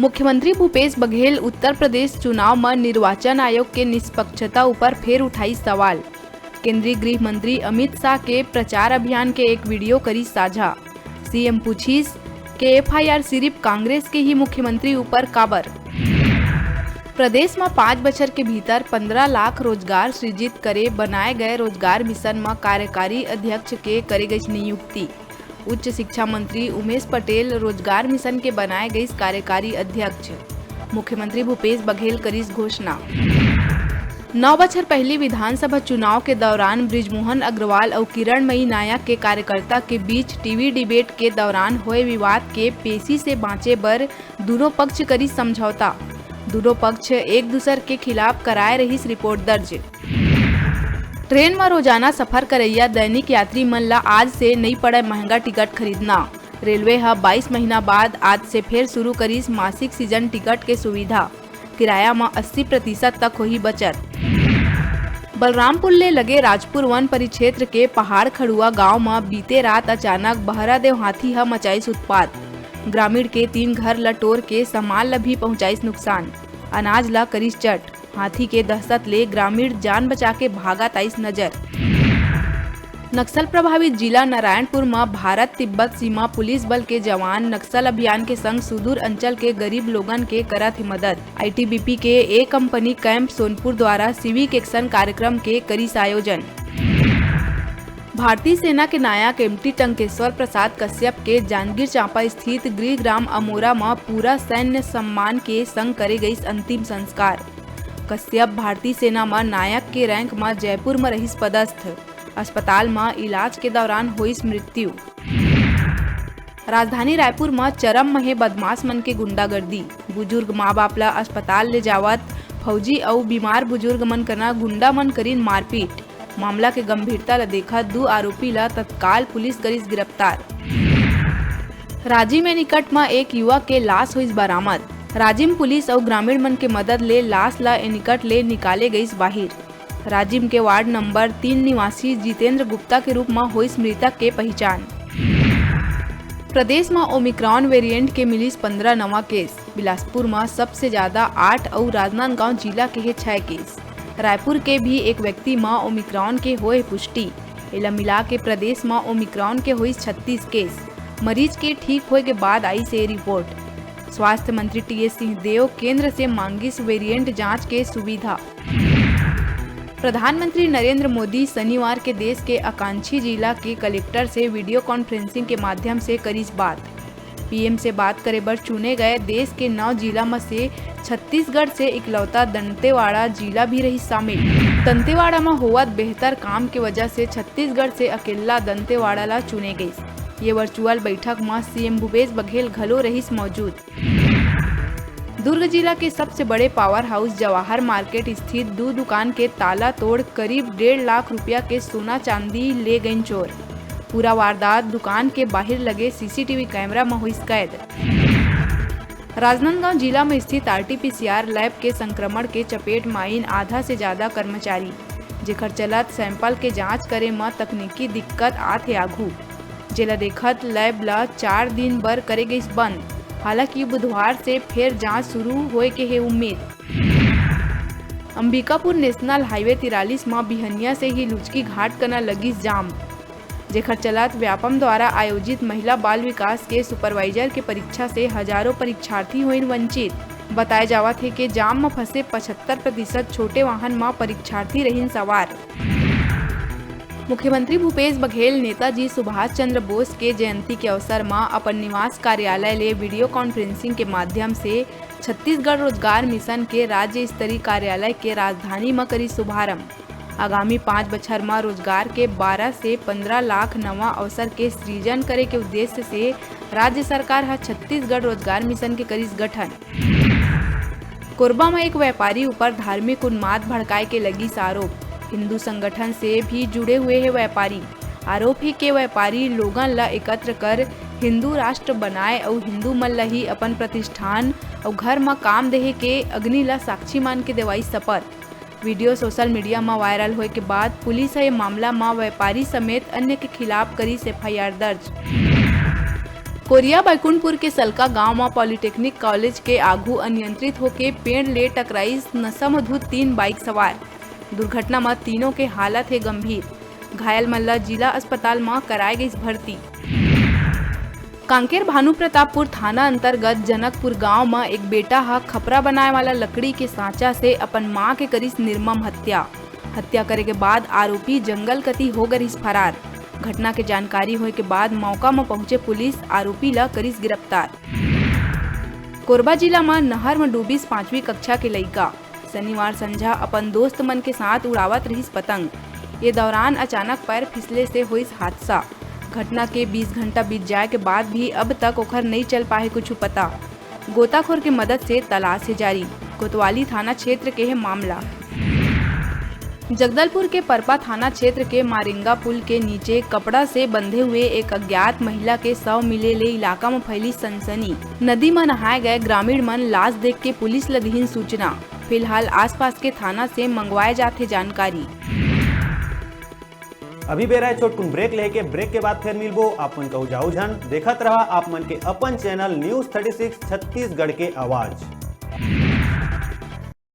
मुख्यमंत्री भूपेश बघेल उत्तर प्रदेश चुनाव में निर्वाचन आयोग के निष्पक्षता ऊपर फिर उठाई सवाल। केंद्रीय गृह मंत्री अमित शाह के प्रचार अभियान के एक वीडियो करी साझा। सीएम पूछीस के एफआईआर सिर्फ कांग्रेस के ही मुख्यमंत्री ऊपर काबर। प्रदेश में 5 बछर के भीतर 15 लाख रोजगार सृजित करे बनाए गए रोजगार मिशन में कार्यकारी अध्यक्ष के करे गई नियुक्ति। उच्च शिक्षा मंत्री उमेश पटेल रोजगार मिशन के बनाए गए कार्यकारी अध्यक्ष। मुख्यमंत्री भूपेश बघेल करीस घोषणा। 9 बछर पहले विधानसभा चुनाव के दौरान बृजमोहन अग्रवाल और किरणमयी नायक के कार्यकर्ता के बीच टीवी डिबेट के दौरान हुए विवाद के पेशी से बाँचे बर दोनों पक्ष करी समझौता। दोनों पक्ष एक दूसरे के खिलाफ कराए रही रिपोर्ट दर्ज। ट्रेन में रोजाना सफर करैया दैनिक यात्री मन ला आज से नहीं पड़े महंगा टिकट खरीदना। रेलवे हा 22 महीना बाद आज से फिर शुरू करीस मासिक सीजन टिकट के सुविधा। किराया में 80% तक होही बचत। बलरामपुर ले लगे राजपुर वन परिक्षेत्र के पहाड़ खड़ुआ गांव में बीते रात अचानक बहरादेव हाथी हा मचाइस उत्पात। ग्रामीण के 3 घर ला टोर के सामान ला भी पहुंचाइस नुकसान। अनाज ला करीस चट। हाथी के दहशत ले ग्रामीण जान बचा के भागत आइस नजर। नक्सल प्रभावित जिला नारायणपुर में भारत तिब्बत सीमा पुलिस बल के जवान नक्सल अभियान के संग सुदूर अंचल के गरीब लोगन के करत ही मदद। आईटीबीपी के ए कंपनी कैंप सोनपुर द्वारा सिविक एक्शन कार्यक्रम के करीस आयोजन। भारतीय सेना के नायक एमटी टंकेश्वर प्रसाद कश्यप के जांजगीर चांपा स्थित गृह ग्राम अमोरा में पूरा सैन्य सम्मान के संग करे गई अंतिम संस्कार। कश्यप भारतीय सेना में नायक के रैंक में जयपुर में रहीस पदस्थ। अस्पताल में इलाज के दौरान हुई मृत्यु। राजधानी रायपुर में चरम में बदमाश मन के गुंडागर्दी। बुजुर्ग माँ बाप ला अस्पताल ले जावत फौजी और बीमार बुजुर्ग मन करना गुंडा मन करीन मारपीट। मामला के गंभीरता ला देखा 2 आरोपी ला तत्काल पुलिस करीस गिरफ्तार। रांची में निकट में एक युवक के लाश हुई बरामद। राजिम पुलिस और ग्रामीण मन के मदद ले लाश ला निकट ले निकाले गई बाहिर। राजिम के वार्ड नंबर 3 निवासी जितेंद्र गुप्ता के रूप में हुई मृतक के पहचान। प्रदेश में ओमिक्रॉन वेरिएंट के मिलिस 15 नवा केस। बिलासपुर में सबसे ज्यादा 8 और राजनांदगांव जिला के 6 केस। रायपुर के भी एक व्यक्ति में ओमिक्रॉन के हुए पुष्टि। इला मिला के प्रदेश में ओमिक्रॉन के हुई 36 केस। मरीज के ठीक होए के बाद आई से रिपोर्ट। स्वास्थ्य मंत्री टीएस सिंहदेव केंद्र से मांगिस वेरिएंट जांच के सुविधा। प्रधानमंत्री नरेंद्र मोदी शनिवार के देश के आकांक्षी जिला के कलेक्टर से वीडियो कॉन्फ्रेंसिंग के माध्यम से करीस बात। पीएम से बात करे बर चुने गए देश के 9 जिला में से छत्तीसगढ़ से इकलौता दंतेवाड़ा जिला भी रही शामिल। दंतेवाड़ा में होवत बेहतर काम के वजह से छत्तीसगढ़ से अकेला दंतेवाड़ा ला चुने गई। ये वर्चुअल बैठक में सीएम भूपेश बघेल घलो रहीस मौजूद। दुर्ग जिला के सबसे बड़े पावर हाउस जवाहर मार्केट स्थित 2 दुकान के ताला तोड़ करीब 1.5 लाख रुपया के सोना चांदी ले गए चोर। पूरा वारदात दुकान के बाहर लगे सीसीटीवी कैमरा में हुई कैद। राजनांदगांव जिला में स्थित आरटीपीसीआर लैब के संक्रमण के चपेट में आइन आधा से ज्यादा कर्मचारी, जेकर चलत सैंपल के जांच करे में तकनीकी दिक्कत आथे आघू। जेला देखत लैब ला 4 दिन बर करे गई बंद। हालांकि बुधवार से फिर जांच शुरू होए के है उम्मीद। अंबिकापुर नेशनल हाईवे 43 में बिहनिया से ही लुचकी घाट करना लगी जाम, जेकर चलत व्यापम द्वारा आयोजित महिला बाल विकास के सुपरवाइजर के परीक्षा से हजारों परीक्षार्थी हुए वंचित। बताया जावत है कि जाम में फंसे 75% छोटे वाहन में परीक्षार्थी रहीन सवार। मुख्यमंत्री भूपेश बघेल नेताजी सुभाष चंद्र बोस के जयंती के अवसर में अपन निवास कार्यालय ले वीडियो कॉन्फ्रेंसिंग के माध्यम से छत्तीसगढ़ रोजगार मिशन के राज्य स्तरीय कार्यालय के राजधानी में करी शुभारंभ। आगामी 5 बछर में रोजगार के 12 से 15 लाख नवा अवसर के सृजन करे के उद्देश्य से राज्य सरकार है छत्तीसगढ़ रोजगार मिशन के करीस गठन। कोरबा में एक व्यापारी ऊपर धार्मिक उन्माद भड़काए के लगी आरोप। हिंदू संगठन से भी जुड़े हुए है व्यापारी। आरोप है कि व्यापारी लोगन ला एकत्र कर हिंदू राष्ट्र बनाए और हिंदू मन ला ही अपन प्रतिष्ठान और घर में काम देहे के अग्नि ला साक्षी मान के देवाई शपथ। वीडियो सोशल मीडिया में वायरल होए के बाद पुलिस ये मामला में व्यापारी समेत अन्य के खिलाफ करी एफआईआर दर्ज। कोरिया बैकुंठपुर के सलका गांव में पॉलिटेक्निक कॉलेज के आगू अनियंत्रित होके पेड़ ले टकराई नशा में धुत 3 बाइक सवार। दुर्घटना में तीनों के हालत है गंभीर। घायल मल्ला जिला अस्पताल में कराई गई भर्ती। कांकेर भानु प्रतापपुर थाना अंतर्गत जनकपुर गांव में एक बेटा हा खपरा बनाए वाला लकड़ी के सांचा से अपन मां के करीस निर्मम हत्या करे के बाद आरोपी जंगल कती हो गई फरार। घटना के जानकारी होए के बाद मौका में पहुंचे पुलिस आरोपी ला करीस गिरफ्तार। कोरबा जिला में नहर में डूबीस 5वीं कक्षा के लड़का शनिवार संझा अपन दोस्त मन के साथ उड़ावत रहीस पतंग। ये दौरान अचानक पैर फिसले से हुई हादसा। घटना के 20 घंटा बीत जाए के बाद भी अब तक ओखर नहीं चल पाए कुछ पता। गोताखोर के मदद से तलाश है जारी। कोतवाली थाना क्षेत्र के है मामला। जगदलपुर के परपा थाना क्षेत्र के मारिंगा पुल के नीचे कपड़ा से बंधे हुए एक अज्ञात महिला के शव मिले ले इलाका में फैली सनसनी। नदी में नहाए गए ग्रामीण मन लाश देख के पुलिस ल दीन सूचना। फिलहाल आसपास के थाना से मंगवाए जाते जानकारी। अभी बेरा है छोटकुन ब्रेक लेके ब्रेक के बाद फिर मिलबो। आप मन कहू जाऊ झन देखत रहा आप मन के अपन चैनल न्यूज 36 छत्तीसगढ़ के आवाज।